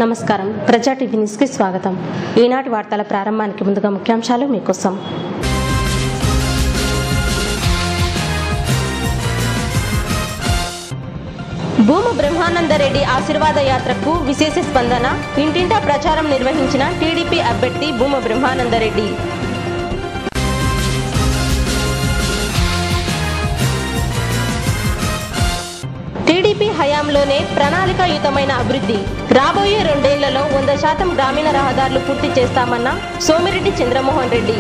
నమస్కారం. ప్రజా TV news కి స్వాగతం. ఈనాటి వార్తల ప్రారంభానికి ముందుగా ముఖ్యాంశాలు మీకోసం. భూమ బ్రహ్మానందరెడ్డి ఆశీర్వాద యాత్రకు విశేష స్పందన. ఇంటింటా ప్రచారం నిర్వహించిన టీడీపీ అభ్యర్థి భూమ బ్రహ్మానందరెడ్డి. టీడీపీ హయాంలోనే ప్రణాళికాయుతమైన అభివృద్ధి. రాబోయే 2 ఏళ్లలో 100% గ్రామీణ రహదారులు పూర్తి చేస్తామన్న సోమిరెడ్డి చంద్రమోహన్ రెడ్డి.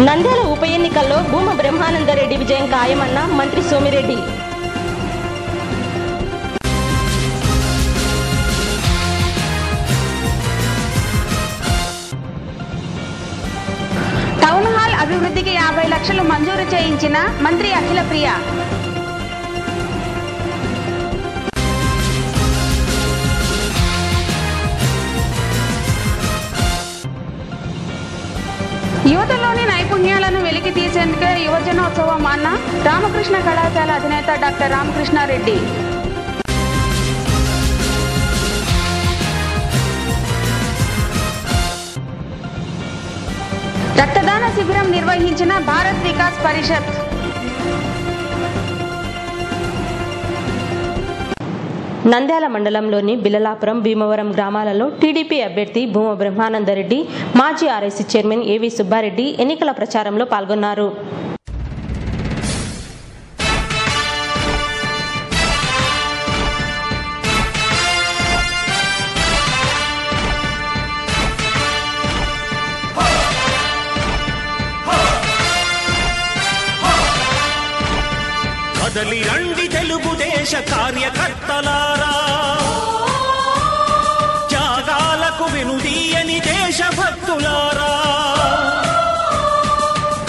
నంద్యాల ఉప ఎన్నికల్లో భూమ బ్రహ్మానందరెడ్డి విజయం ఖాయమన్న మంత్రి సోమిరెడ్డి. టౌన్ హాల్ అభివృద్ధికి 50 లక్షలు మంజూరు చేయించిన మంత్రి అఖిల ప్రియ. యువతలోని నైపుణ్యాలను వెలికి తీసేందుకే యువజనోత్సవం అన్న రామకృష్ణ కళాశాల అధినేత డాక్టర్ రామకృష్ణారెడ్డి. రక్తదాన శిబిరం నిర్వహించిన భారత్ వికాస్ పరిషత్. నంద్యాల మండలంలోని బిల్లలాపురం, భీమవరం గ్రామాలలో టీడీపీ అభ్యర్థి భూమ బ్రహ్మానందరెడ్డి, మాజీ ఆర్ఎస్సీ చైర్మన్ ఏవి సుబ్బారెడ్డి ఎన్నికల ప్రచారంలో పాల్గొన్నారు. కదలి రండి తెలుగుదేశ కార్యకర్తలారా, త్యాగాలకు వెనుదీయని దేశభక్తులారా.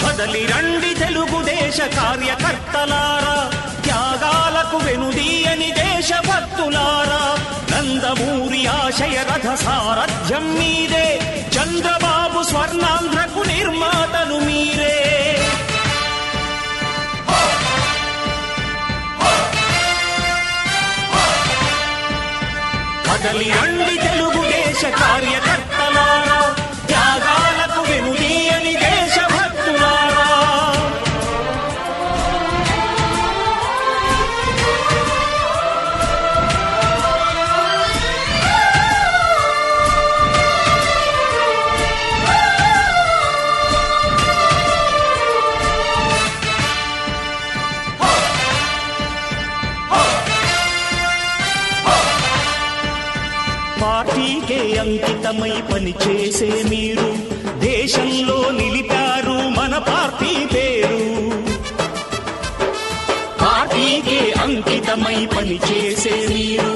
కదలి రండి తెలుగుదేశ కార్యకర్తలారా, త్యాగాలకు వెనుదీయని దేశభక్తులారా. నందమూరి ఆశయ రథ సారథ్యం మీదే, చంద్రబాబు స్వర్ణాంధ్రకు నిర్మాతలు మీరే. కదలి రండి తెలుగుదేశ కార్యకర్తలారా, త్యాగాలకు వెనుదీయని దేశభక్తులారా. పార్టీకే అంకితమై పనిచేసే మీరు దేశంలో నిలిపారు మన పార్టీ పేరు. పార్టీకే అంకితమై పనిచేసే మీరు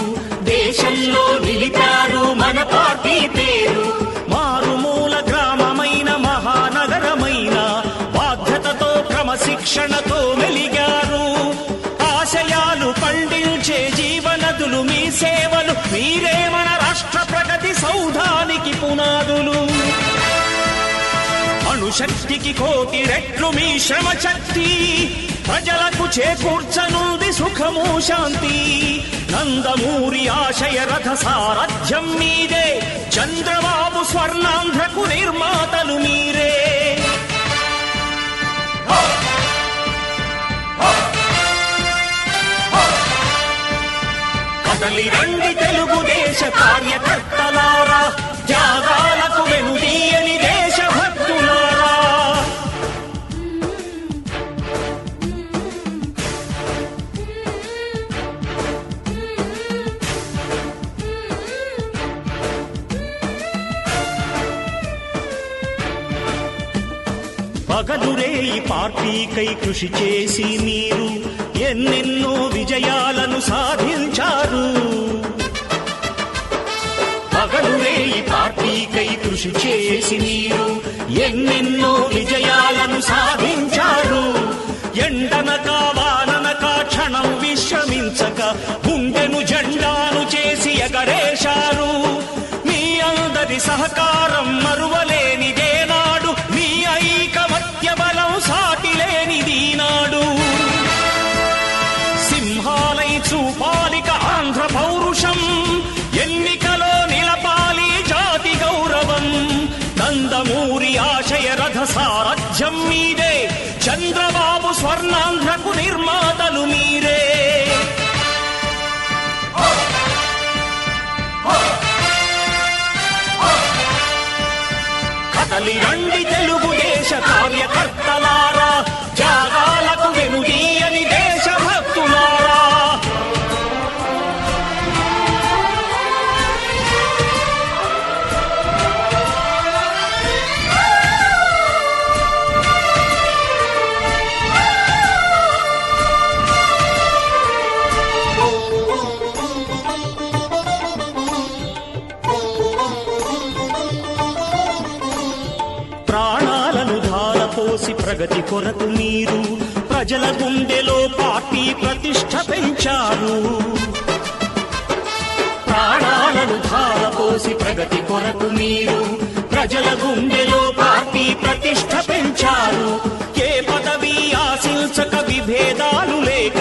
దేశంలో నిలిపారు మన పార్టీ పేరు. మారుమూల గ్రామమైన మహానగరమైన బాధ్యతతో క్రమశిక్షణతో మెలిగారు. ఆశయాలు పండించే జీవనదులు మీ సేవలు, మీరే మన రాష్ట్ర ప్రగతి సౌధానికి పునాదులు. అణుశక్తికి 1,000,000 రెట్లు మీ శ్రమ శక్తి, ప్రజలకు చేకూర్చనుంది సుఖము శాంతి. నందమూరి ఆశయ రథ సారథ్యం మీదే, చంద్రబాబు స్వర్ణాంధ్రకు నిర్మాతలు మీరే. కదలి రండి తెలుగుదేశ కార్యకర్తలారా, త్యాగాలకు వెనుదీయని దేశభక్తులారా. పగలురేయి పార్టీకై కృషి చేసి మీరు ఎన్నెన్నో విజయాలను సాధించారు. పగలురేయి పార్టీకై కృషి చేసి మీరు ఎన్నెన్నో విజయాలను సాధించారు. ఎండనక వాననక క్షణం విశ్రమించక గుండెను జెండాను చేసి ఎగరేశారు. మీ అందరి సహకారం మరువలేనిదేనాడు, మీ ఐకమత్య బలం సాటిలేని స్వర్ణాంధ్రకు నిర్మాతలు మీరే. కదలి రండి తెలుగుదేశ కార్యకర్తలారా, త్యాగాలకు వెనుదీయని దేశభక్తులారా. ప్రాణాలను ధారపోసి ప్రగతి కొరకు మీరు ప్రజల గుండెలో పార్టీ ప్రతిష్ఠ పెంచారు. ప్రాణాలను ధారపోసి ప్రగతి కొరకు మీరు ప్రజల గుండెలో పార్టీ ప్రతిష్ఠ పెంచారు. ఏ పదవి ఆశించక విభేదాలు లేక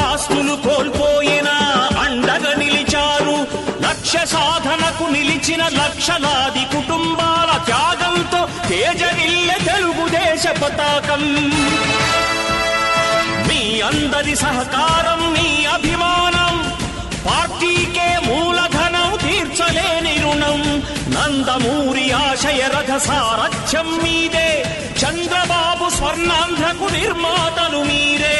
ఆస్తులు కోల్పోయినా అండగా నిలిచారు. లక్ష్య సాధనకు నిలిచిన లక్షలాది కుటుంబాల త్యాగంతో తేజరిల్లె తెలుగుదేశ పతాకం. మీ అందరి సహకారం, మీ అభిమానం పార్టీకే మూలధనం, తీర్చలేని రుణం. నందమూరి ఆశయ రథ సారథ్యం మీదే, చంద్రబాబు స్వర్ణాంధ్రకు నిర్మాతలు మీరే.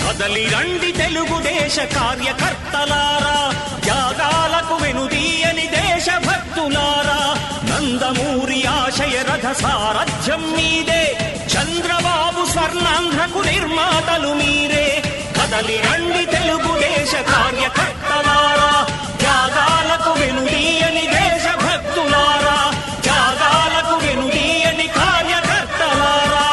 కదలి రండి తెలుగుదేశ కార్యకర్తలారా, త్యాగాలకు వెనుదీయని దేశభక్తులారా. నందమూరి ఆశయ రథ సారథ్యం మీదే, చంద్రబాబు స్వర్ణాంధ్రకు నిర్మాతలు మీరే. కదలి రండి తెలుగుదేశ కార్యకర్తలారా, త్యాగాలకు వెనుదీయని దేశభక్తులారా, త్యాగాలకు వెనుదీయని కార్యకర్తలారా.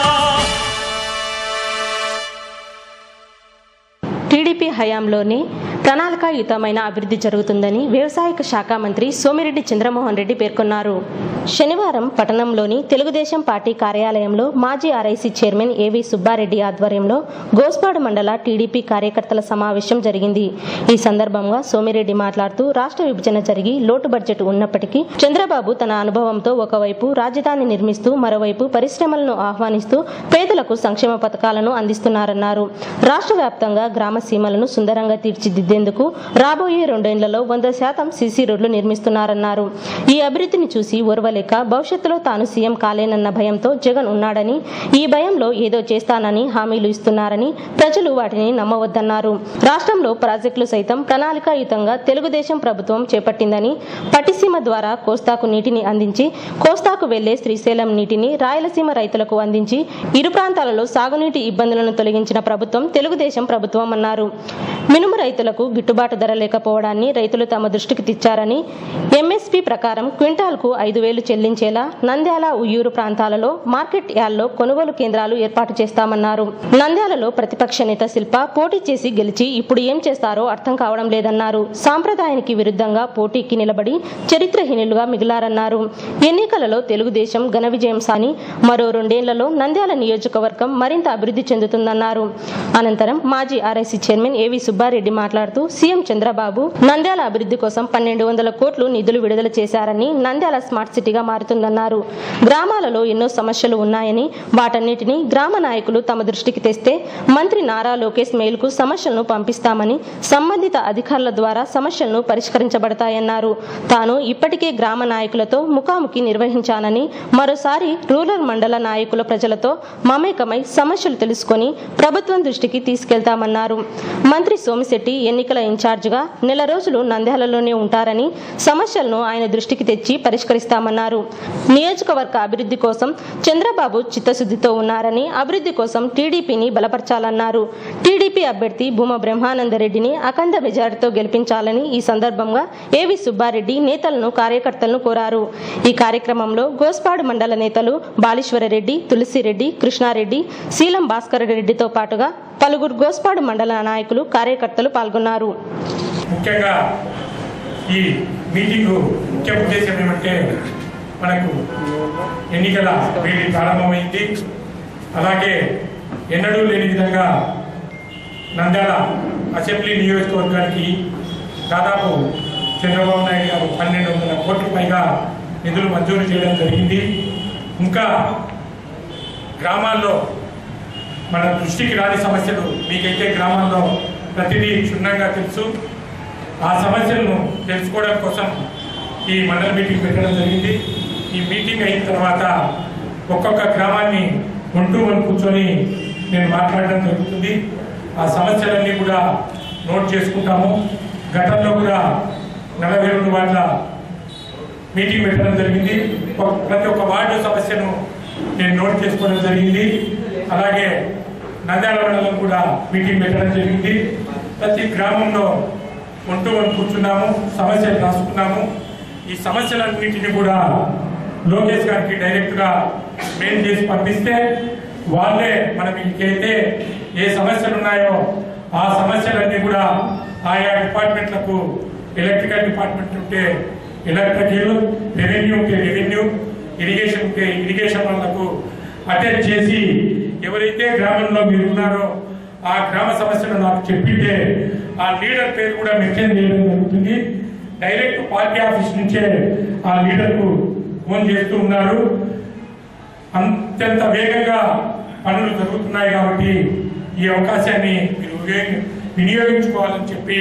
టీడీపీ హయాంలోనే ప్రణాళికాయుతమైన అభివృద్ధి జరుగుతుందని వ్యవసాయ శాఖ మంత్రి సోమిరెడ్డి చంద్రమోహన్ రెడ్డి పేర్కొన్నారు. శనివారం పట్టణంలోని తెలుగుదేశం పార్టీ కార్యాలయంలో మాజీ ఆర్ఐసీ చైర్మన్ ఏవి సుబ్బారెడ్డి ఆధ్వర్యంలో గోస్పాడు మండల టీడీపీ కార్యకర్తల సమావేశం జరిగింది. ఈ సందర్భంగా సోమిరెడ్డి మాట్లాడుతూ రాష్ట్ర విభజన జరిగి లోటు బడ్జెట్ ఉన్నప్పటికీ చంద్రబాబు తన అనుభవంతో ఒకవైపు రాజధాని నిర్మిస్తూ మరోవైపు పరిశ్రమలను ఆహ్వానిస్తూ పేదలకు సంక్షేమ పథకాలను అందిస్తున్నారన్నారు. రాష్ట్ర వ్యాప్తంగా గ్రామ సీమలను సుందరంగా తీర్చిదిద్దేందుకు రాబోయే 2 ఏళ్లలో 100% సీసీ రోడ్లు నిర్మిస్తున్నారన్నారు. ఈ అభివృద్ధిని చూసి ఓర్వలేక భవిష్యత్తులో తాను సీఎం కాలేనన్న భయంతో జగన్ ఉన్నాడని, ఈ భయంలో ఏదో చేస్తానని హామీలు ఇస్తున్నారని, ప్రజలు వాటిని నమ్మవద్దన్నారు. రాష్ట్రంలో ప్రాజెక్టులు సైతం ప్రణాళికాయుతంగా తెలుగుదేశం ప్రభుత్వం చేపట్టిందని, పట్టిసీమ ద్వారా కోస్తాకు నీటిని అందించి కోస్తాకు వెళ్లే శ్రీశైలం నీటిని రాయలసీమ రైతులకు అందించి ఇరు ప్రాంతాలలో సాగునీటి ఇబ్బందులను తొలగించిన ప్రభుత్వం తెలుగుదేశం ప్రభుత్వం అన్నారు. మినుము రైతులకు గిట్టుబాటు ధర లేకపోవడాన్ని రైతులు తమ దృష్టికి తెచ్చారని, ఎంఎస్పీ ప్రకారం క్వింటాల్కు 5,000 చెల్లించేలా నంద్యాల, ఉయ్యూరు ప్రాంతాలలో మార్కెట్ యార్డ్లో కొనుగోలు కేంద్రాలు ఏర్పాటు చేస్తామన్నారు. నంద్యాలలో ప్రతిపక్ష నేత శిల్ప పోటీ చేసి గెలిచి ఇప్పుడు ఏం చేస్తారో అర్థం కావడం లేదన్నారు. సాంప్రదాయానికి విరుద్ధంగా పోటీకి నిలబడి చరిత్రహీనులుగా మిగిలారన్నారు. ఎన్నికలలో తెలుగుదేశం ఘన విజయం సాని మరో 2 ఏళ్లలో నంద్యాల నియోజకవర్గం మరింత అభివృద్ధి చెందుతుందన్నారు. అనంతరం మాజీ ఆర్ఐసీ చైర్మన్ ఏవి సుబ్బారెడ్డి మాట్లాడుతూ సీఎం చంద్రబాబు నంద్యాల అభివృద్ధి కోసం 1,200 కోట్లు నిధులు విడుదల చేశారని, నంద్యాల స్మార్ట్ సిటీగా మారుతుందన్నారు. గ్రామాలలో ఎన్నో సమస్యలు ఉన్నాయని, వాటన్నిటిని గ్రామ నాయకులు తమ దృష్టికి తెస్తే మంత్రి నారా లోకేష్ మెయిల్కు సమస్యలను పంపిస్తామని, సంబంధిత అధికారుల ద్వారా సమస్యలను పరిష్కరించబడతాయన్నారు. తాను ఇప్పటికే గ్రామ నాయకులతో ముఖాముఖి నిర్వహించానని, మరోసారి రూరల్ మండల నాయకుల ప్రజలతో మమేకమై సమస్యలు తెలుసుకొని ప్రభుత్వం దృష్టికి తీసుకెళ్తామన్నారు. మంత్రి సోమిశెట్టి ఎన్నికల ఇన్ఛార్జిగా నెల రోజులు నంద్యాలలోనే ఉంటారని, సమస్యలను ఆయన దృష్టికి తెచ్చి పరిష్కరిస్తామన్నారు. నియోజకవర్గ అభివృద్ధి కోసం చంద్రబాబు చిత్తశుద్ధితో ఉన్నారని, అభివృద్ధి కోసం టీడీపీని బలపరచాలన్నారు. టీడీపీ అభ్యర్థి భూమా బ్రహ్మానందరెడ్డిని అఖండ మెజారిటీతో గెలిపించాలని ఈ సందర్భంగా ఏవి సుబ్బారెడ్డి నేతలను, కార్యకర్తలను కోరారు. ఈ కార్యక్రమంలో గోస్పాడు మండల నేతలు బాలీశ్వరరెడ్డి, తులసిరెడ్డి, కృష్ణారెడ్డి, శీలం భాస్కర్ రెడ్డితో పాటుగా పలువురు గోస్పాడు మండల నాయకులు, కార్యకర్తలు పాల్గొన్నారు. ముఖ్యంగా ఈ మీటింగ్ ముఖ్య ఉద్దేశం ఏమంటే, మనకు ఎన్నికల వేడి ప్రారంభమైంది. అలాగే ఎన్నడూ లేని విధంగా నంద్యాల అసెంబ్లీ నియోజకవర్గానికి దాదాపు చంద్రబాబు నాయుడు గారు 1200 కోట్ల పైగా నిధులు మంజూరు చేయడం జరిగింది. ఇంకా గ్రామాల్లో మన దృష్టికి రాని సమస్యలు మీకైతే గ్రామాల్లో ప్రతిదీ క్షుణ్ణంగా తెలుసు. ఆ సమస్యలను తెలుసుకోవడం కోసం ఈ మండల మీటింగ్ పెట్టడం జరిగింది. ఈ మీటింగ్ అయిన తర్వాత ఒక్కొక్క గ్రామాన్ని ఒంటూ కూర్చొని నేను మాట్లాడడం జరుగుతుంది. ఆ సమస్యలన్నీ కూడా నోట్ చేసుకుంటాము. గతంలో కూడా 42 వార్డుల మీటింగ్ పెట్టడం జరిగింది. ప్రతి ఒక్క వార్డు సమస్యను నేను నోట్ చేసుకోవడం జరిగింది. అలాగే నంద్యాల మండలం కూడా మీటింగ్ పెట్టడం జరిగింది. ప్రతి గ్రామంలో ఒంటూ కూర్చున్నాము, సమస్యలు రాసుకున్నాము. ఈ సమస్యలన్నింటినీ కూడా లోకేష్ గారికి డైరెక్ట్గా మెయిల్ చేసి పంపిస్తే వాళ్ళే మనం ఇంకైతే ఏ సమస్యలు ఉన్నాయో ఆ సమస్యలన్నీ కూడా ఆయా డిపార్ట్మెంట్లకు, ఎలక్ట్రికల్ డిపార్ట్మెంట్ ఉంటే ఎలక్ట్రికల్, రెవెన్యూ ఉంటే రెవెన్యూ, ఇరిగేషన్ ఉంటే ఇరిగేషన్ వాళ్ళకు అటెండ్ చేసి ఎవరైతే గ్రామంలో మీరు ఉన్నారో ఆ గ్రామ సమస్యను నాకు చెప్పింటే ఆ లీడర్ పేరు కూడా మెన్షన్ చేయడం జరుగుతుంది. డైరెక్ట్ పార్టీ ఆఫీస్ నుంచే ఆ లీడర్కు ఫోన్ చేస్తూ ఉన్నారు. అంతంత వేగంగా పనులు జరుగుతున్నాయి కాబట్టి ఈ అవకాశాన్ని మీరు వినియోగించుకోవాలని చెప్పి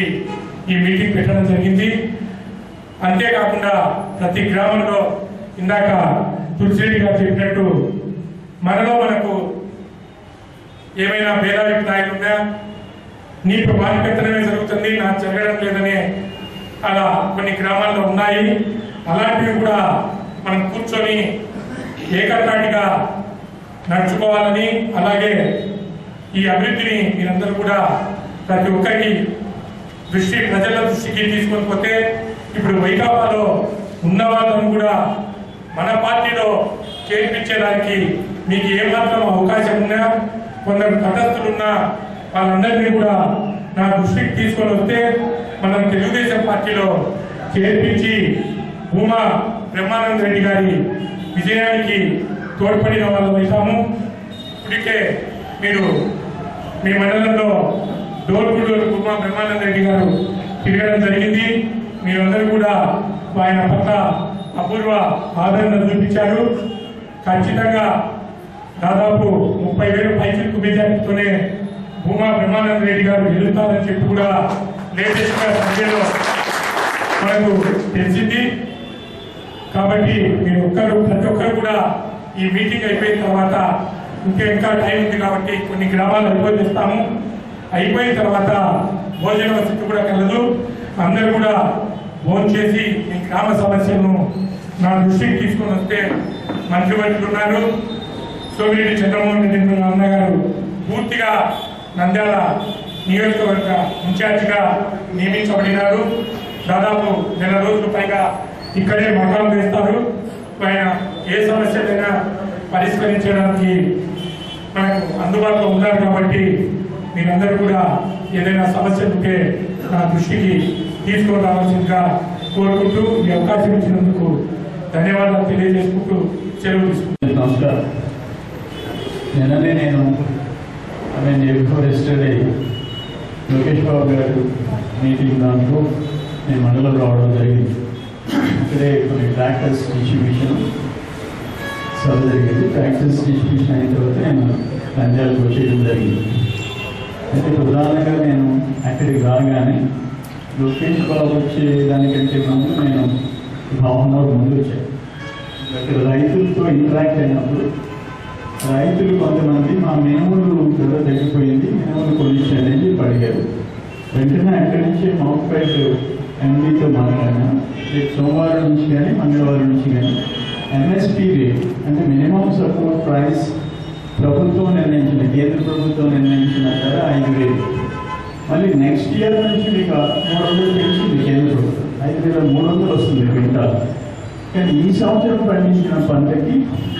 ఈ మీటింగ్ పెట్టడం జరిగింది. అంతేకాకుండా ప్రతి గ్రామంలో ఇందాక తులసిరెడ్డి గారు చెప్పినట్టు మనకు ఏమైనా భేదాభిప్రాయాలు ఉన్నా నీకు బాధ్యతనే జరుగుతుంది, నాకు జరగడం లేదనే అలా కొన్ని గ్రామాల్లో ఉన్నాయి. అలాంటివి కూడా మనం కూర్చొని ఏకతాటిగా నడుచుకోవాలని, అలాగే ఈ అభివృద్ధిని మీరందరూ కూడా ప్రతి ఒక్కరికి ప్రజల దృష్టికి తీసుకొని పోతే ఇప్పుడు వైకాపాలో ఉన్న వాళ్ళను కూడా మన పార్టీలో చేర్పించడానికి మీకు ఏమాత్రం అవకాశం ఉన్నా, కొందరు తటస్థులున్నా వాళ్ళందరినీ కూడా నా దృష్టికి తీసుకొని వస్తే మనం తెలుగుదేశం పార్టీలో చేర్పించి భూమా బ్రహ్మానంద రెడ్డి గారి విజయానికి తోడ్పడిన వాళ్ళు అవుతాము. ఇప్పటికే మీరు మీ మండలంలో door to door Bhuma Brahmananda Reddy గారు తిరగడం జరిగింది. మీరందరూ కూడా ఆయన పట్ల అపూర్వ ఆదరణ చూపించారు. ఖచ్చితంగా దాదాపు 30,000 పైసలకు మెజార్టీతోనే భూమా బ్రహ్మానంద రెడ్డి గారు గెలుస్తారని చెప్పి కూడా లేటెస్ట్ గా సర్వేలో మనకు తెలిసింది. కాబట్టి మీరు ప్రతి ఒక్కరు కూడా ఈ మీటింగ్ అయిపోయిన తర్వాత ఇంకా టైం ఉంది కాబట్టి కొన్ని గ్రామాలు అయిపోయిస్తాము. అయిపోయిన తర్వాత భోజన వసతి కూడా కలదు. అందరూ కూడా భోజనం చేసి మీ గ్రామ సమస్యలను నా దృష్టికి తీసుకొని వస్తే మంత్రివర్యులు ఉన్నారు. సోమిరెడ్డి చంద్రమోహన్ రెడ్డి అన్న గారు పూర్తిగా నంద్యాల నియోజకవర్గ ఇన్ఛార్జిగా నియమించబడినారు. దాదాపు 1 రోజుల పైగా ఇక్కడే మకాం వేస్తారు. ఆయన ఏ సమస్యలైనా పరిష్కరించడానికి మనకు అందుబాటులో ఉన్నారు. కాబట్టి మీరందరూ కూడా ఏదైనా సమస్యలు ఉంటే నా దృష్టికి తీసుకొని రావాల్సిందిగా కోరుకుంటూ ఈ అవకాశం ఇచ్చినందుకు ధన్యవాదాలు తెలియజేసుకుంటూ సెలవు తీసుకుంటాను. నమస్కారం. నిన్ననే నేను ఎస్టర్డే లోకేష్ బాబు గారు మీటింగ్ దాంట్లో నేను మండలం రావడం జరిగింది. ఇక్కడే కొన్ని ట్రాక్టర్స్ డిస్ట్రిబ్యూషన్ సభ జరిగింది. ట్రాక్టర్స్ డిస్ట్రిబ్యూషన్ అయిన తర్వాత నేను నంద్యాలకు వచ్చేయడం జరిగింది. అయితే ప్రధానంగా నేను అక్కడికి రాగానే లోకేష్ బాబు వచ్చేదానికంటే ముందు నేను భావనలో ముందు వచ్చాను. అక్కడ రైతులతో ఇంటరాక్ట్ అయినప్పుడు రైతులు కొంతమంది మా మినుములు ధర తగ్గిపోయింది, మినుములు కొనిచ్చండి అని చెప్పి అడిగారు. వెంటనే అక్కడి నుంచి మౌక్పేట్ ఎండీతో మాట్లాడినా రేపు సోమవారం నుంచి కానీ మంగళవారం నుంచి కానీ ఎంఎస్పీ రేట్ అంటే మినిమం సపోర్ట్ ప్రైస్ ప్రభుత్వం నిర్ణయించిన, కేంద్ర ప్రభుత్వం నిర్ణయించిన ధర 5,000. మళ్ళీ నెక్స్ట్ ఇయర్ నుంచి మీకు 300 పెంచింది కేంద్ర ప్రభుత్వం. 5,300 వస్తుంది క్వింటాల్. కానీ ఈ సంవత్సరం పండించిన పంటకి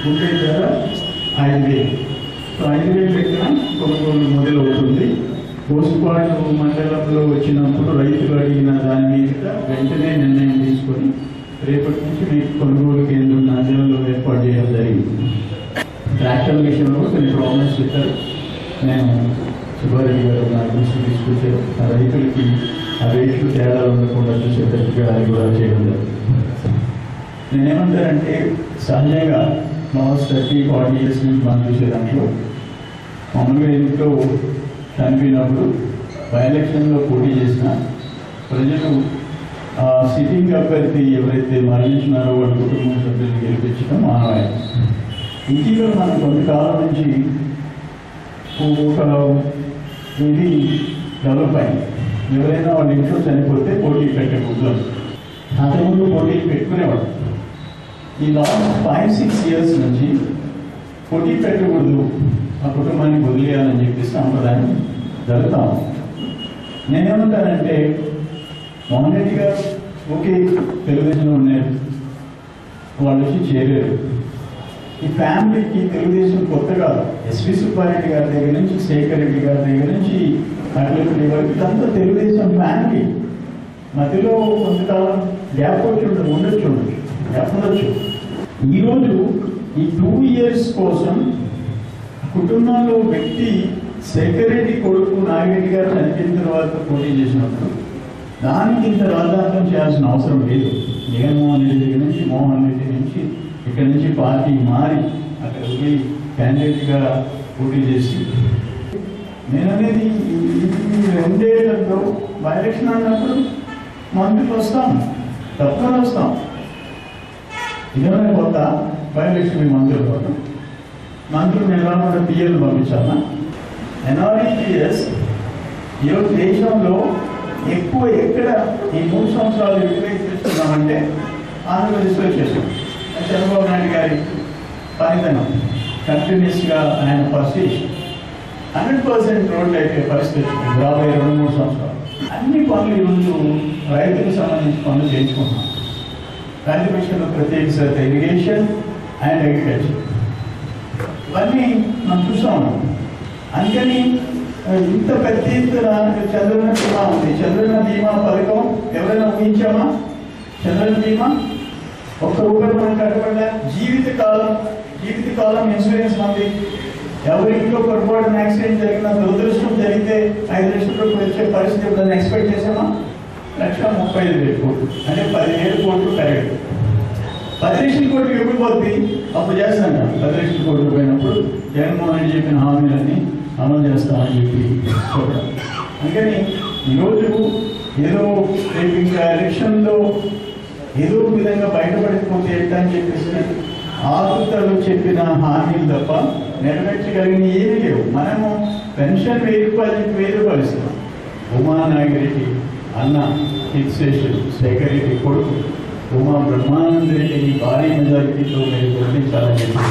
ఉండే ధర 5,000. 5,000 దగ్గర కొనుగోలు మొదలవుతుంది. పోస్ట్పాడు మండలంలో వచ్చినప్పుడు రైతులు అడిగిన దాని మీద వెంటనే నిర్ణయం తీసుకొని రేపటి నుంచి మీకు కొనుగోలు కేంద్రం నంద్యాలలో ఏర్పాటు చేయడం జరిగింది. ట్రాక్టర్ విషయంలో కొన్ని ప్రాబ్లమ్స్ పెట్టారు. నేను సుబ్బారెడ్డి గారు నా దృష్టి తీసుకొచ్చారు. ఆ రైతులకి ఆ రేట్లు తేడాలు ఉండకుండా చూసేటట్టుగా అది కూడా చేయడం జరుగుతుంది. నేనేమంటానంటే సహజంగా లాస్ట్ 30-40 years నుంచి మనం చూసే దాంట్లో మామూలుగా ఇంట్లో చనిపోయినప్పుడు బై ఎలక్షన్లో పోటీ చేసిన ప్రజలు సిట్టింగ్ అభ్యర్థి ఎవరైతే మరణించినారో వాళ్ళ కుటుంబ సభ్యులు గెలిపించడం ఆనవాయి. ఇటీవల మనం కొంతకాలం నుంచి ఒక ఇది డెవలప్ అయింది. ఎవరైనా వాళ్ళ ఇంట్లో చనిపోతే పోటీ పెట్టకూడదు. అంతకుముందు పోటీలు పెట్టుకునేవాడు. ఈ లాస్ట్ 5-6 years నుంచి పోటీ పెట్టకూడదు, ఆ కుటుంబాన్ని వదిలేయాలని చెప్పి సాంప్రదాయం జరుగుతాం. నేనేమంటానంటే మోహన్ రెడ్డి గారు ఓకే తెలుగుదేశంలో ఉన్నారు, వాళ్ళు వచ్చి చేరారు. ఈ ఫ్యామిలీకి తెలుగుదేశం కొత్త కాదు. ఎస్వి సుబ్బారెడ్డి గారి దగ్గర నుంచి శేఖర్ రెడ్డి గారి దగ్గర నుంచి అట్లరెడ్డి గారికి ఇదంతా తెలుగుదేశం ఫ్యామిలీ. మధ్యలో కొంతకాలం గ్యాప్ వచ్చి ఉండొచ్చు. ఈరోజు ఈ 2 years కోసం కుటుంబంలో వ్యక్తి శేఖర్ రెడ్డి కొడుకు నాగిరెడ్డి గారు చనిపోయిన తర్వాత పోటీ చేసినప్పుడు దానికి ఇంత రాజార్థం చేయాల్సిన అవసరం లేదు. జగన్మోహన్ రెడ్డి దగ్గర నుంచి మోహన్ రెడ్డి నుంచి ఇక్కడి నుంచి పార్టీ మారి అక్కడ పోయి క్యాండిడేట్గా పోటీ చేసి నేననేది 2 ఏళ్లలో బై ఎలక్షన్ అన్నప్పుడు మంత్రులు వస్తాం, తప్పకుండా వస్తాం. ఇదేమైనా కొత్త బై ఎలక్షన్ మంత్రులు నేను రాకుండా పిఎల్ పంపించాలా? NREGS ఈరోజు దేశంలో ఎక్కువ ఎక్కడ ఈ 3 సంవత్సరాలు యూటిలైజ్ చేస్తున్నామంటే ఆంధ్రప్రదేశ్లో చేసాం. చంద్రబాబు నాయుడు గారి పనితనం కంటిన్యూస్గా ఆయన పర్సేషన్ 100% రోడ్లు అయితే పరిస్థితి రాబోయే 2-3 సంవత్సరాలు అన్ని పనులు ఈరోజు రైతులకు సంబంధించి పనులు చేయించుకుంటున్నాం. రైతు విషయంలో ప్రత్యేక శ్రద్ధ ఇరిగేషన్ అండ్ అగ్రికల్చర్ ఇవన్నీ మనం చూస్తూ ఉన్నాం. అందుకని ఇంత పెద్ద ఎత్తున చంద్రన్న బీమా ఉంది. చంద్రన్న బీమా పథకం ఎవరైనా ఊహించామా? చంద్రన్న బీమా ఒక్క రూపాయి మనకు కట్టబడ్డా జీవితకాలం ఇన్సూరెన్స్ ఉంది. ఎవరింట్లో పొరపాటున యాక్సిడెంట్ జరిగిన దురదృష్టం జరిగితే 5 లక్షల రూపాయలు వచ్చే పరిస్థితి ఎప్పుడైనా ఎక్స్పెక్ట్ చేసామా? 1,35,000 కోట్లు అంటే 10,000 కోట్లు కరెక్ట్. 10 లక్షల కోట్లు ఎప్పుడు పోతుంది? అప్పుడు చేస్తాం కదా. 10 లక్షల కోట్లు పోయినప్పుడు జగన్మోహన్ రెడ్డి చెప్పిన హామీలన్నీ అమలు చేస్తామని చెప్పి చూడాలి. అందుకని ఈరోజు ఏదో రేపు ఇంకా ఎలక్షన్లో ఏదో విధంగా బయటపడిపోతే ఏంటని చెప్పేసి ఆతృతలు చెప్పిన హామీలు తప్ప నెరవేర్చగలిగిన ఏమీ లేవు. మనము పెన్షన్ 1000 రూపాయలు ఇస్తాం. ఉమా నాగిరెడ్డి అన్న ఫిక్సేషన్ శేఖర్ రెడ్డి కొడుకు ఉమా బ్రహ్మానంద రెడ్డిని భారీ మెజారిటీతో మీరు గుర్తించాలని చెప్పి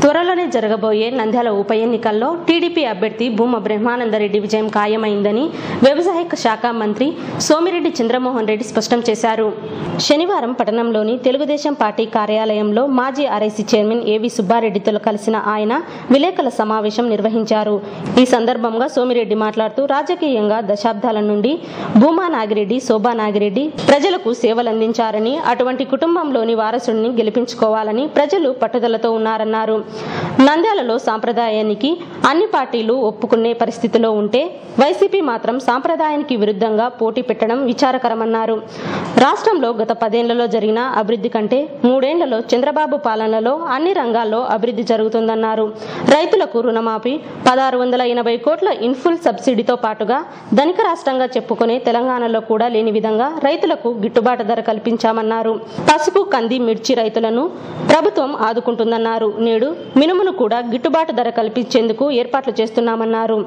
త్వరలోనే జరగబోయే నంద్యాల ఉప ఎన్నికల్లో టీడీపీ అభ్యర్థి భూమా బ్రహ్మానందరెడ్డి విజయం ఖాయమైందని వ్యవసాయ శాఖ మంత్రి సోమిరెడ్డి చంద్రమోహన్ రెడ్డి స్పష్టం చేశారు. శనివారం పట్టణంలోని తెలుగుదేశం పార్టీ కార్యాలయంలో మాజీ ఆర్ఐసీ చైర్మన్ ఏవి సుబ్బారెడ్డితో కలిసిన ఆయన విలేకరుల సమావేశం నిర్వహించారు. ఈ సందర్భంగా సోమిరెడ్డి మాట్లాడుతూ రాజకీయంగా దశాబ్దాల నుండి భూమా నాగిరెడ్డి, శోభా నాగిరెడ్డి ప్రజలకు సేవలందించారని, అటువంటి కుటుంబంలోని వారసుడిని గెలిపించుకోవాలని ప్రజలు పట్టుదలతో ఉన్నారన్నారు. నంద్యాలలో సాంప్రదాయానికి అన్ని పార్టీలు ఒప్పుకునే పరిస్థితిలో ఉంటే వైసీపీ మాత్రం సాంప్రదాయానికి విరుద్ధంగా పోటీ పెట్టడం విచారకరమన్నారు. రాష్ట్రంలో గత 10 ఏళ్లలో జరిగిన అభివృద్ధి కంటే 3 ఏళ్లలో చంద్రబాబు పాలనలో అన్ని రంగాల్లో అభివృద్ధి జరుగుతుందన్నారు. రైతులకు రుణమాఫీ 1680 కోట్ల ఇన్ఫుల్ సబ్సిడీతో పాటుగా ధనిక రాష్ట్రంగా చెప్పుకునే తెలంగాణలో కూడా లేని విధంగా రైతులకు గిట్టుబాటు ధర కల్పించామన్నారు. పసుపు, కంది, మిర్చి రైతులను ప్రభుత్వం ఆదుకుంటుందన్నారు. నేడు మినుమును కూడా గిట్టుబాటు ధర కల్పించేందుకు ఏర్పాట్లు చేస్తున్నామన్నారు.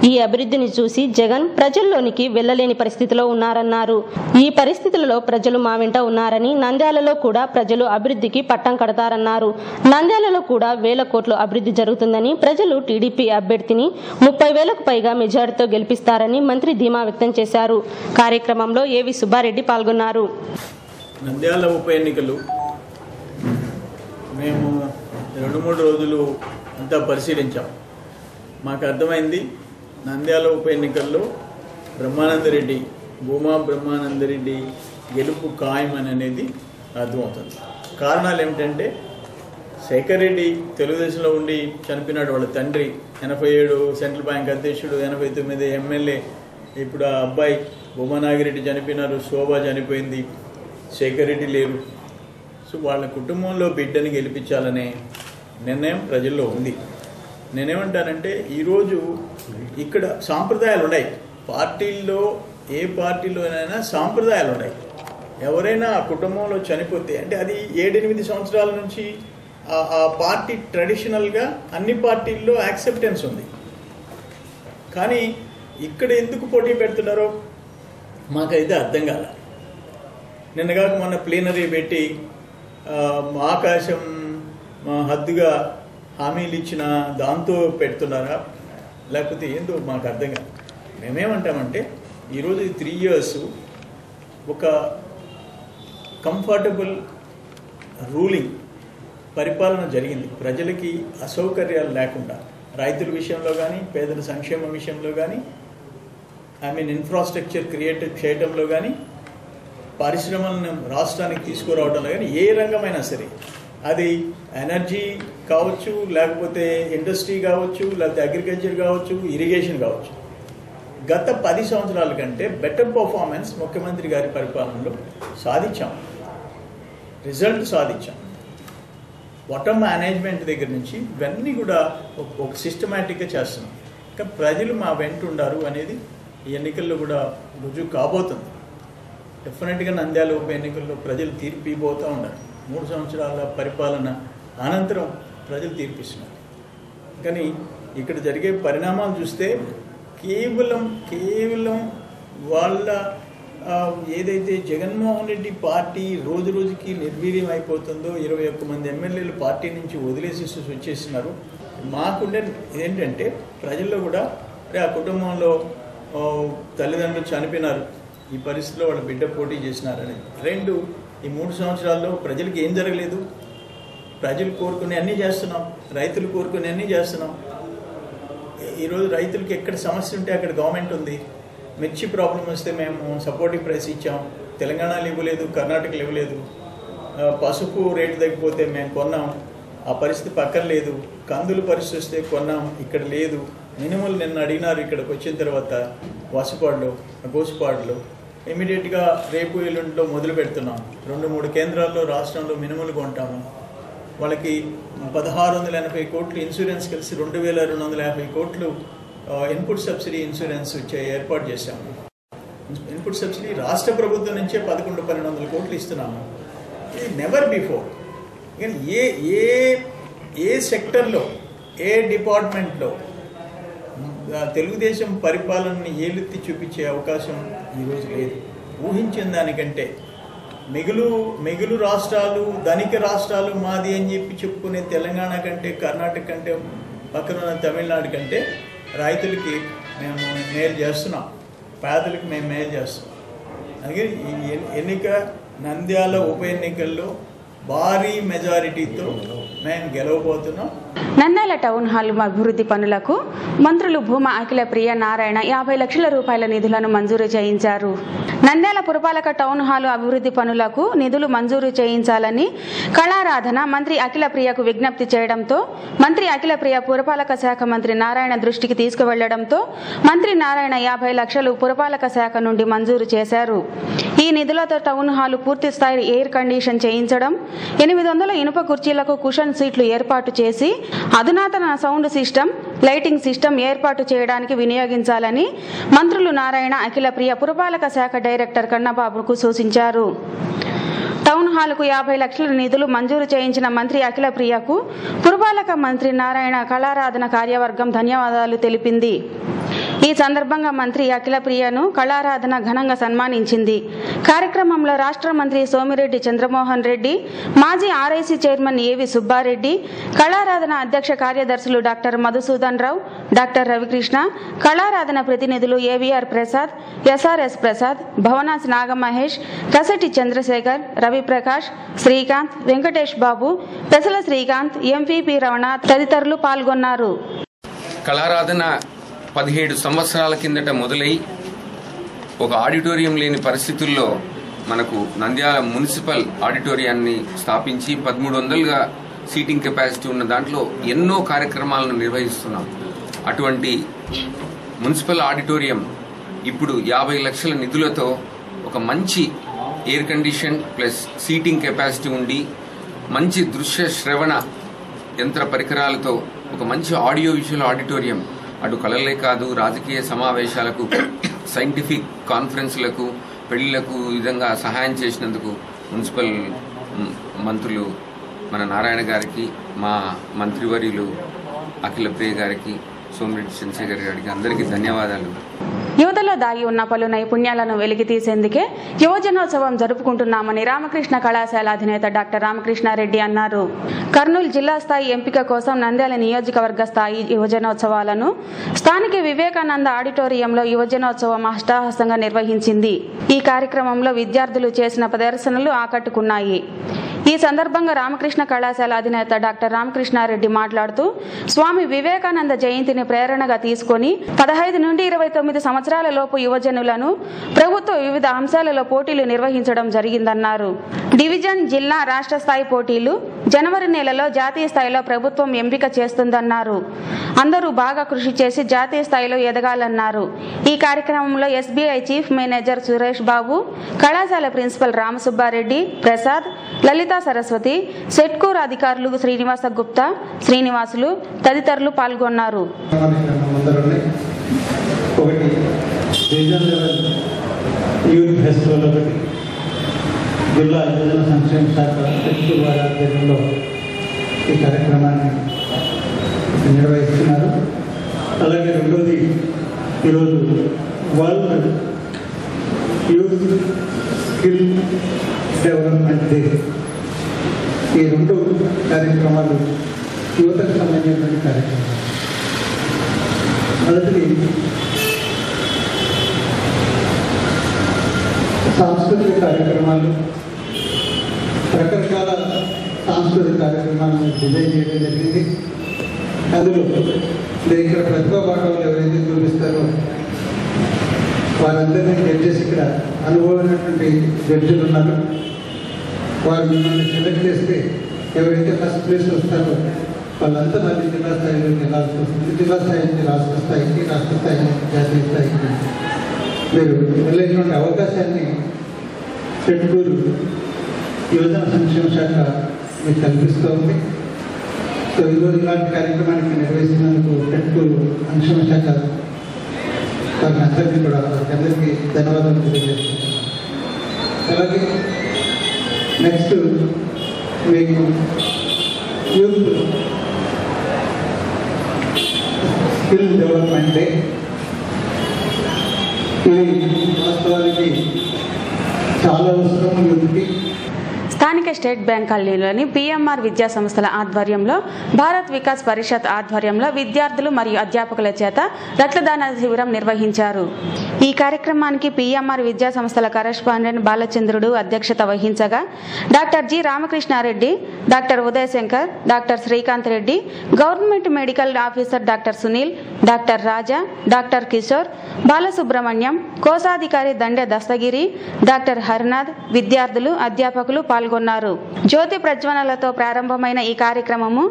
ఈ అభివృద్ధిని చూసి జగన్ ప్రజల్లోనికి వెళ్లలేని పరిస్థితిలో ఉన్నారన్నారు. ఈ పరిస్థితులలో ప్రజలు మా వెంట ఉన్నారని, నంద్యాలలో కూడా ప్రజలు అభివృద్ధికి పట్టం కడతారన్నారు. నంద్యాలలో కూడా 1000 కోట్ల అభివృద్ధి జరుగుతుందని, ప్రజలు టీడీపీ అభ్యర్థిని 30,000కు పైగా మెజారిటీతో గెలిపిస్తారని మంత్రి ధీమా వ్యక్తం చేశారు. కార్యక్రమంలో ఏవి సుబ్బారెడ్డి పాల్గొన్నారు. నంద్యాల ఉప ఎన్నికలు మేము 2-3 రోజులు అంతా పరిశీలించాం. మాకు అర్థమైంది నంద్యాల ఉప ఎన్నికల్లో భూమా బ్రహ్మానందరెడ్డి గెలుపు ఖాయమని అనేది అర్థమవుతుంది. కారణాలు ఏమిటంటే శేఖర్ రెడ్డి తెలుగుదేశంలో ఉండి చనిపోయినాడు. వాళ్ళ తండ్రి 87 సెంట్రల్ బ్యాంక్ అధ్యక్షుడు, 89 ఎమ్మెల్యే, ఇప్పుడు ఆ అబ్బాయి భూమనాగిరెడ్డి చనిపోయినారు, శోభ చనిపోయింది, శేఖర్ రెడ్డి లేరు. సో వాళ్ళ కుటుంబంలో బిడ్డని గెలిపించాలనే నిర్ణయం ప్రజల్లో ఉంది. నేనేమంటానంటే ఈరోజు ఇక్కడ సాంప్రదాయాలు ఉన్నాయి. పార్టీల్లో ఏ పార్టీలోనైనా సాంప్రదాయాలు ఉన్నాయి. ఎవరైనా ఆ కుటుంబంలో చనిపోతే అంటే అది 7-8 సంవత్సరాల నుంచి ఆ పార్టీ ట్రెడిషనల్గా అన్ని పార్టీల్లో యాక్సెప్టెన్స్ ఉంది. కానీ ఇక్కడ ఎందుకు పోటీ పెడుతున్నారో మాకైతే అర్థం కాల. నిన్నగాక మొన్న ప్లీనరీ పెట్టి ఆకాశం హద్దుగా హామీలు ఇచ్చిన దాంతో పెడుతున్నారా లేకపోతే ఏందో మాకు అర్థం కాదు. మేమేమంటామంటే ఈరోజు 3 years ఒక కంఫర్టబుల్ రూలింగ్ పరిపాలన జరిగింది. ప్రజలకి అసౌకర్యాలు లేకుండా రైతుల విషయంలో కానీ, పేదల సంక్షేమం విషయంలో కానీ, ఇన్ఫ్రాస్ట్రక్చర్ క్రియేట్ చేయడంలో కానీ, పరిశ్రమలను రాష్ట్రానికి తీసుకురావడంలో కానీ, ఏ రంగమైనా సరే, అది ఎనర్జీ కావచ్చు, లేకపోతే ఇండస్ట్రీ కావచ్చు, లేకపోతే అగ్రికల్చర్ కావచ్చు, ఇరిగేషన్ కావచ్చు, గత 10 సంవత్సరాల కంటే బెటర్ పర్ఫార్మెన్స్ ముఖ్యమంత్రి గారి పరిపాలనలో సాధించాం, రిజల్ట్ సాధించాం. వాటర్ మేనేజ్మెంట్ దగ్గర నుంచి ఇవన్నీ కూడా ఒక సిస్టమేటిక్గా చేస్తున్నాం. ఇంకా ప్రజలు మా వెంట ఉండారు అనేది ఈ ఎన్నికల్లో కూడా రుజువు కాబోతుంది. డెఫినెట్గా నంద్యాల ఉప ఎన్నికల్లో ప్రజలు తీర్పు ఇవ్వబోతూ ఉన్నారు. 3 సంవత్సరాల పరిపాలన అనంతరం ప్రజలు తీర్పిస్తున్నారు. కానీ ఇక్కడ జరిగే పరిణామాలు చూస్తే కేవలం వాళ్ళ ఏదైతే జగన్మోహన్ రెడ్డి పార్టీ రోజు రోజుకి నిర్వీర్యం అయిపోతుందో, 21 మంది ఎమ్మెల్యేలు పార్టీ నుంచి వదిలేసి వచ్చేస్తున్నారు. మాకుండే ఏంటంటే ప్రజల్లో కూడా ఆ కుటుంబంలో తల్లిదండ్రులు చనిపోయినారు, ఈ పరిస్థితిలో వాళ్ళ బిడ్డ పోటీ చేసినారని. 2, ఈ 3 సంవత్సరాల్లో ప్రజలకు ఏం జరగలేదు. ప్రజలు కోరుకునే అన్నీ చేస్తున్నాం, రైతులు కోరుకునే అన్నీ చేస్తున్నాం. ఈరోజు రైతులకి ఎక్కడ సమస్య ఉంటే అక్కడ గవర్నమెంట్ ఉంది. మిర్చి ప్రాబ్లం వస్తే మేము సపోర్టివ్ ప్రైస్ ఇచ్చాం, తెలంగాణలో ఇవ్వలేదు, కర్ణాటకలో ఇవ్వలేదు. పసుపు రేటు తగ్గిపోతే మేము కొన్నాం, ఆ పరిస్థితి పక్కన లేదు. కందులు పరిస్థితి వస్తే కొన్నాం, ఇక్కడ లేదు. మినుములు నిన్న అడిగినారు ఇక్కడికి వచ్చిన తర్వాత వసపాడులో, గోసుపాడులో. ఇమీడియట్గా రేపు ఎల్లుండిలో మొదలు పెడుతున్నాం. 2-3 కేంద్రాల్లో రాష్ట్రంలో మినుములు కొంటాము. వాళ్ళకి 1680 కోట్లు ఇన్సూరెన్స్ కలిసి 2250 కోట్లు ఇన్పుట్ సబ్సిడీ ఇన్సూరెన్స్ ఏర్పాటు చేశాము. ఇన్పుట్ సబ్సిడీ రాష్ట్ర ప్రభుత్వం నుంచే 1100-1200 కోట్లు ఇస్తున్నాము. ఇది నెవర్ బిఫోర్. కానీ ఏ సెక్టర్లో, ఏ డిపార్ట్మెంట్లో తెలుగుదేశం పరిపాలనని ఏలెత్తి చూపించే అవకాశం ఈరోజు లేదు. ఊహించిన దానికంటే మిగులు రాష్ట్రాలు, ధనిక రాష్ట్రాలు మాది అని చెప్పుకునే తెలంగాణ కంటే, కర్ణాటక కంటే, పక్కన తమిళనాడు కంటే రైతులకి మేము మేలు చేస్తున్నాం, పేదలకు మేము మేలు చేస్తున్నాం. అలాగే ఈ నంద్యాల ఉప ఎన్నికల్లో భారీ మెజారిటీతో మేము గెలవబోతున్నాం. నంద్యాల టౌన్ హాల్ అభివృద్ధి పనులకు మంత్రులు భూమా అఖిల ప్రియ నారాయణ 50 లక్షల రూపాయల నిధులను మంజూరు చేయించారు. నంద్యాల పురపాలక టౌన్ హాల్ అభివృద్ధి పనులకు నిధులు మంజూరు చేయించాలని కళారాధన మంత్రి అఖిల ప్రియకు విజ్ఞప్తి చేయడంతో మంత్రి అఖిల ప్రియ పురపాలక శాఖ మంత్రి నారాయణ దృష్టికి తీసుకువెళ్లడంతో మంత్రి నారాయణ 50 లక్షలు పురపాలక శాఖ నుండి మంజూరు చేశారు. ఈ నిధులతో టౌన్ హాల్ పూర్తి స్థాయి ఎయిర్ కండిషన్ చేయించడం, 800 ఇనుప కుర్చీలకు కుషన్ సీట్లు ఏర్పాటు చేసి అధునాతన సౌండ్ సిస్టమ్, లైటింగ్ సిస్టమ్ ఏర్పాటు చేయడానికి వినియోగించాలని మంత్రులు నారాయణ, అఖిల ప్రియ పురపాలక శాఖ డైరెక్టర్ కన్నబాబుకు సూచించారు. టౌన్ హాల్కు 50 లక్షల నిధులు మంజూరు చేయించిన మంత్రి అఖిల ప్రియకు పురపాలక మంత్రి నారాయణ కళారాధన కార్యవర్గం ధన్యవాదాలు తెలిపింది. ఈ సందర్భంగా మంత్రి అఖిల ప్రియను కళారాధన ఘనంగా సన్మానించింది. కార్యక్రమంలో రాష్ట్ర మంత్రి సోమిరెడ్డి చంద్రమోహన్ రెడ్డి, మాజీ ఆర్ఐసీ చైర్మన్ ఏవి సుబ్బారెడ్డి, కళారాధన అధ్యక్ష కార్యదర్శులు డాక్టర్ మధుసూదన్ రావు, డాక్టర్ రవికృష్ణ, కళారాధన ప్రతినిధులు ఏవీఆర్ ప్రసాద్, ఎస్ఆర్ఎస్ ప్రసాద్, భవనాస్ నాగమహేష్, కసటి చంద్రశేఖర్, రవిప్రకాష్, శ్రీకాంత్, వెంకటేష్ బాబు, పెసల శ్రీకాంత్, ఎంపీపీ రమణ తదితరులు పాల్గొన్నారు. కళారాధన 17 సంవత్సరాల కిందట మొదలై ఒక ఆడిటోరియం లేని పరిస్థితుల్లో మనకు నంద్యాల మున్సిపల్ ఆడిటోరియాన్ని స్థాపించి 1300గా సీటింగ్ కెపాసిటీ ఉన్న దాంట్లో ఎన్నో కార్యక్రమాలను నిర్వహిస్తున్నాం. అటువంటి మున్సిపల్ ఆడిటోరియం ఇప్పుడు 50 లక్షల నిధులతో ఒక మంచి air condition plus seating capacity ఉండి మంచి దృశ్య శ్రవణ యంత్ర పరికరాలతో ఒక మంచి ఆడియో విజువల్ ఆడిటోరియం అటు కళలే కాదు రాజకీయ సమావేశాలకు సైంటిఫిక్ కాన్ఫరెన్స్లకు పెళ్లిలకు విధంగా సహాయం చేసినందుకు మున్సిపల్ మంత్రులు మన నారాయణ గారికి, మా మంత్రివర్యులు అఖిల ప్రియ గారికి, సోమిరెడ్డి చంద్రశేఖర్ గారికి అందరికీ ధన్యవాదాలు. యువతలో దాగి ఉన్న పలు నైపుణ్యాలను వెలికితీసేందుకే యువజనోత్సవం జరుపుకుంటున్నామని రామకృష్ణ కళాశాల అధినేత డాక్టర్ రామకృష్ణారెడ్డి అన్నారు. కర్నూలు జిల్లా స్థాయి ఎంపిక కోసం నంద్యాల నియోజకవర్గ స్థాయి యువజనోత్సవాలను స్థానిక వివేకానంద ఆడిటోరియంలో యువజనోత్సవం అష్టాహస్తంగా నిర్వహించింది. ఈ కార్యక్రమంలో విద్యార్థులు చేసిన ప్రదర్శనలు ఆకట్టుకున్నాయి. ఈ సందర్భంగా రామకృష్ణ కళాశాల అధినేత డాక్టర్ రామకృష్ణారెడ్డి మాట్లాడుతూ స్వామి వివేకానంద జయంతిని ప్రేరణగా తీసుకుని 15 నుండి 29 సంవత్సరాల లోపు యువజనులను ప్రభుత్వం వివిధ అంశాలలో పోటీలు నిర్వహించడం జరిగిందన్నారు. డివిజన్, జిల్లా, రాష్ట్ర స్థాయి పోటీలు జనవరి నెలలో జాతీయ స్థాయిలో ప్రభుత్వం ఎంపిక చేస్తుందన్నారు. అందరూ బాగా కృషి చేసి జాతీయ స్థాయిలో ఎదగాలన్నారు. ఈ కార్యక్రమంలో SBI chief manager Suresh Babu, కళాశాల ప్రిన్సిపల్ రామసుబ్బారెడ్డి, ప్రసాద్, లలితా సరస్వతి, సెట్కూర్ అధికారులు శ్రీనివాస గుప్తా, శ్రీనివాసులు తదితరులు పాల్గొన్నారు. ఒకటి రీజనల్ లెవెల్ యూత్ ఫెస్టివల్, ఒకటి జిల్లా యువజన సంక్షేమ శాఖ సెట్కూర్ వారి ఆధ్వర్యంలో ఈ కార్యక్రమాన్ని నిర్వహిస్తున్నారు. అలాగే రెండోది ఈరోజు world youth skill development day. ఈ రెండు కార్యక్రమాలు యువతకు సంబంధించినటువంటి కార్యక్రమాలు. మొదటిది సాంస్కృతిక కార్యక్రమాలు. రకరకాల సాంస్కృతిక కార్యక్రమాలను డిజైన్ చేయడం జరిగింది. అందులో ఇక్కడ ప్రతిభా పాఠాలు ఎవరైతే చూపిస్తారో వారందరినీ జడ్జెస్ ఇక్కడ అనుభవమైనటువంటి జడ్జిలు ఉన్నారు. వారు మిమ్మల్ని సెలెక్ట్ చేస్తే ఎవరైతే ఫస్ట్ ప్లేస్ వస్తారో వాళ్ళంతా మళ్ళీ జిల్లా స్థాయిలోకి వెళ్ళాల్సి వస్తుంది. జిల్లా స్థాయి నుంచి రాష్ట్ర స్థాయికి, రాష్ట్ర స్థాయి నుంచి జాతీయ స్థాయికి మీరు వెళ్ళేటువంటి అవకాశాన్ని సెట్కూరు యువజన సంక్షేమ శాఖ మీకు కల్పిస్తూ ఉంది. సో ఈరోజు ఇలాంటి కార్యక్రమానికి నిర్వహిస్తున్నందుకు సెట్కూరు సంక్షేమ శాఖ వారికి అందరికీ కూడా అందరికీ ధన్యవాదాలు తెలియజేస్తున్నాను. అలాగే నెక్స్ట్ మీకు యూత్ స్కిల్ డెవలప్మెంట్ డే. ఇది వాస్తవానికి చాలా అవసరం యూత్కి. స్థానిక స్టేట్ బ్యాంక్ కాలనీలోని పిఎంఆర్ విద్యా సంస్థల ఆధ్వర్యంలో భారత్ వికాస్ పరిషత్ ఆధ్వర్యంలో విద్యార్థులు మరియు అధ్యాపకుల చేత రక్తదాన శిబిరం నిర్వహించారు. ఈ కార్యక్రమానికి పిఎంఆర్ విద్యా సంస్థల కరెస్పాండెంట్ బాలచంద్రుడు అధ్యక్షత వహించగా doctor G Ramakrishnareddy, doctor Udayashankar, doctor Srikanth Reddy, government medical officer doctor Sunil, doctor Raja, doctor Kishore, Balasubrahmanyam, కోశాధికారి దండె దస్తగిరి, డాక్టర్ హరినాథ్, విద్యార్థులు, అధ్యాపకులు పాల్గొన్నారు. జ్యోతి ప్రజ్వలనలతో ప్రారంభమైన ఈ కార్యక్రమము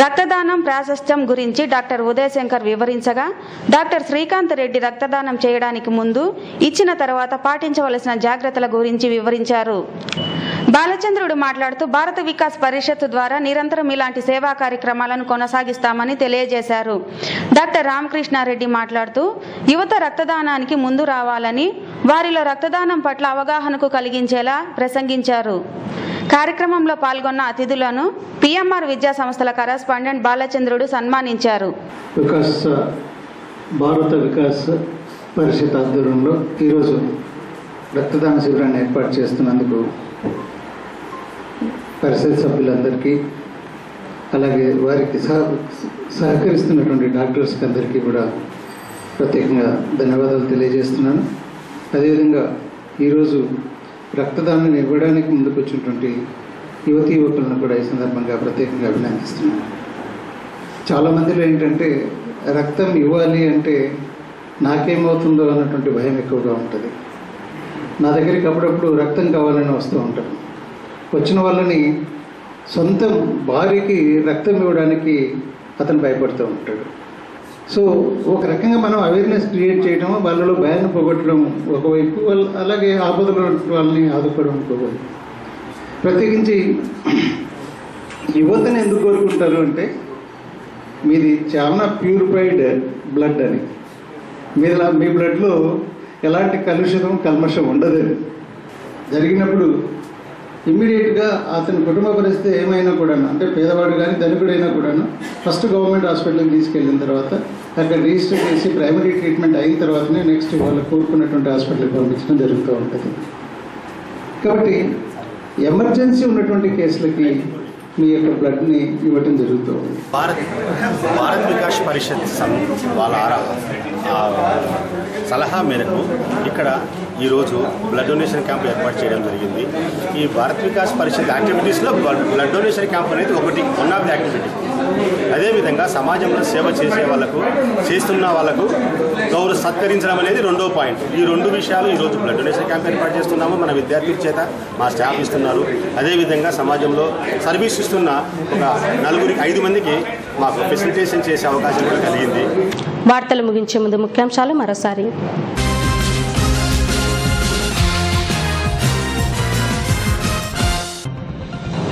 రక్తదానం ప్రాశస్త్యం గురించి డాక్టర్ ఉదయశంకర్ వివరించగా, డాక్టర్ శ్రీకాంత్ రెడ్డి రక్తదానం చేయడానికి ముందు, ఇచ్చిన తర్వాత పాటించవలసిన జాగ్రత్తల గురించి వివరించారు. బాలచంద్రుడు మాట్లాడుతూ భారత వికాస్ పరిషత్ ద్వారా నిరంతరం ఇలాంటి సేవా కార్యక్రమాలను కొనసాగిస్తామని తెలియజేశారు. డాక్టర్ రామకృష్ణారెడ్డి మాట్లాడుతూ యువత రక్తదానానికి ముందు రావాలని, వారిలో రక్తదానం పట్ల అవగాహనకు కలిగించేలా ప్రసంగించారు. కార్యక్రమంలో పాల్గొన్న అతిథులను పిఎంఆర్ విద్యా సంస్థల కరెస్పాండెంట్ బాలచంద్రుడు సన్మానించారు. భారత వికాస్ పరిషత్ ఆధ్వర్యంలో ఈరోజు రక్తదాన శిబిరాన్ని ఏర్పాటు చేస్తున్నందుకు పరిషత్ సభ్యులందరికీ, అలాగే వారికి సహకరిస్తున్నటువంటి డాక్టర్స్కి అందరికీ కూడా ప్రత్యేకంగా ధన్యవాదాలు తెలియజేస్తున్నాను. అదేవిధంగా ఈరోజు రక్తదానం ఇవ్వడానికి ముందుకు వచ్చినటువంటి యువతీ యువకులను కూడా ఈ సందర్భంగా ప్రత్యేకంగా అభినందిస్తున్నాను. చాలామందిలో ఏంటంటే రక్తం ఇవ్వాలి అంటే నాకేమవుతుందో అన్నటువంటి భయం ఎక్కువగా ఉంటుంది. నా దగ్గరికి అప్పుడప్పుడు రక్తం కావాలని వస్తూ ఉంటాను. వచ్చిన వాళ్ళని సొంత భార్యకి రక్తం ఇవ్వడానికి అతను భయపడుతూ ఉంటాడు. సో ఒక రకంగా మనం అవేర్నెస్ క్రియేట్ చేయడం, వాళ్ళలో భయాన్ని పోగొట్టడం ఒకవైపు, అలాగే ఆపదలో వాళ్ళని ఆదుకోవడం ఇంకోవైపు. ప్రత్యేకించి యువతని ఎందుకు కోరుకుంటారు అంటే, మీది చాలా ప్యూరిఫైడ్ బ్లడ్ అని, మీ బ్లడ్లో ఎలాంటి కల్మషం ఉండదని జరిగినప్పుడు ఇమ్మీడియట్గా అతని కుటుంబ పరిస్థితి ఏమైనా కూడా, అంటే పేదవాడు కానీ ధనికుడైనా కూడాను, ఫస్ట్ గవర్నమెంట్ హాస్పిటల్కి తీసుకెళ్ళిన తర్వాత అక్కడ రిజిస్టర్ చేసి ప్రైమరీ ట్రీట్మెంట్ అయిన తర్వాతనే నెక్స్ట్ వాళ్ళు కోరుకున్నటువంటి హాస్పిటల్కి పంపించడం జరుగుతూ ఉంటుంది. కాబట్టి ఎమర్జెన్సీ ఉన్నటువంటి కేసులకి మీ యొక్క బ్లడ్ని ఇవ్వటం జరుగుతూ ఉంది. భారత్ వికాస్ పరిషత్ వాళ్ళ సలహా మేరకు ఇక్కడ ఈరోజు బ్లడ్ డొనేషన్ క్యాంప్ ఏర్పాటు చేయడం జరిగింది. ఈ భారత్ వికాస్ పరిషత్ యాక్టివిటీస్లో బ్లడ్ డొనేషన్ క్యాంప్ అనేది వన్ ఆఫ్ ది యాక్టివిటీ. అదేవిధంగా సమాజంలో సేవ చేసే వాళ్ళకు, చేస్తున్న వాళ్ళకు సత్కరించడం అనేది రెండో పాయింట్. ఈ రెండు విషయాలు ఈరోజు బ్లడ్ డొనేషన్ క్యాంప్ ఏర్పాటు చేస్తున్నాము. మన విద్యార్థుల చేత మా స్టాఫ్ ఇస్తున్నారు. అదేవిధంగా సమాజంలో సర్వీస్ ఇస్తున్న ఒక 4-5 మందికి మాకు ఫెసిలిటేషన్ చేసే అవకాశం కూడా కలిగింది. వార్తలు ముగించే ముందు ముఖ్యాంశాలు మరోసారి.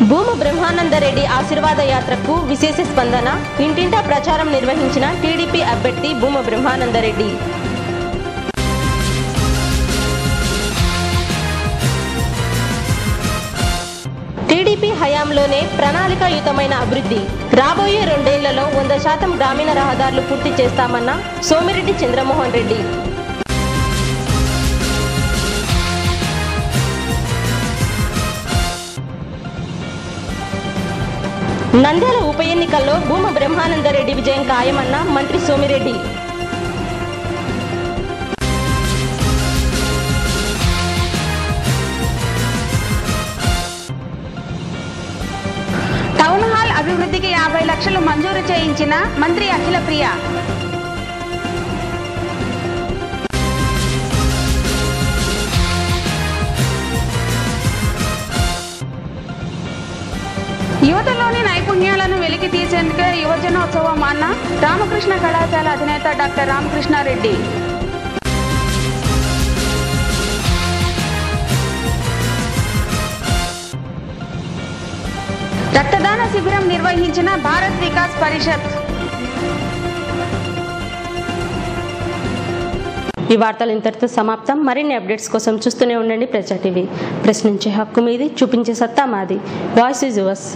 భూమ బ్రహ్మానందరెడ్డి ఆశీర్వాద యాత్రకు విశేష స్పందన. ఇంటింటా ప్రచారం నిర్వహించిన టీడీపీ అభ్యర్థి భూమ బ్రహ్మానందరెడ్డి. టీడీపీ హయాంలోనే ప్రణాళికాయుతమైన అభివృద్ధి. రాబోయే 2 ఏళ్లలో 100% గ్రామీణ రహదారులు పూర్తి చేస్తామన్న సోమిరెడ్డి చంద్రమోహన్ రెడ్డి. నంద్యాల ఉప ఎన్నికల్లో భూమ బ్రహ్మానందరెడ్డి విజయం ఖాయమన్న మంత్రి సోమిరెడ్డి. టౌన్ హాల్ అభివృద్ధికి 50 లక్షలు మంజూరు చేయించిన మంత్రి అఖిలప్రియ. యువతలోని నైపుణ్యాలను వెలికి తీసేందుకే యువజనోత్సవం అన్న రామకృష్ణ కళాశాల అధినేత డాక్టర్ రామకృష్ణారెడ్డి. రక్తదాన శిబిరం నిర్వహించిన భారత్ వికాస్ పరిషత్. ఈ వార్తలు ఇంతటితో సమాప్తం. మరిన్ని అప్డేట్స్ కోసం చూస్తూనే ఉండండి ప్రజా టీవీ. ప్రశ్నించే హక్కు మీది, చూపించే సత్తా మాది. Voice is yours.